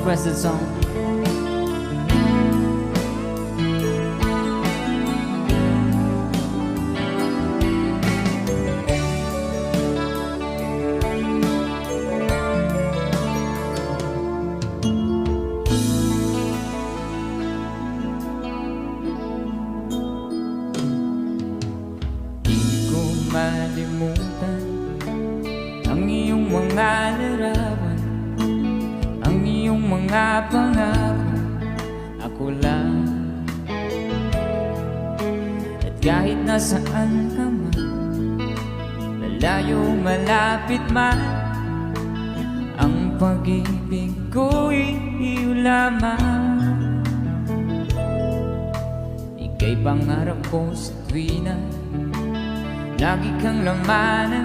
press the song. Malimutan ang iyong mga larawan, ang iyong mga pangako. Ako lang, at kahit nasaan ka man, malayo malapit man, ang pag-ibig ko'y iyo lamang. Ika'y pangarap ko sa tuwina, lagi kang laman.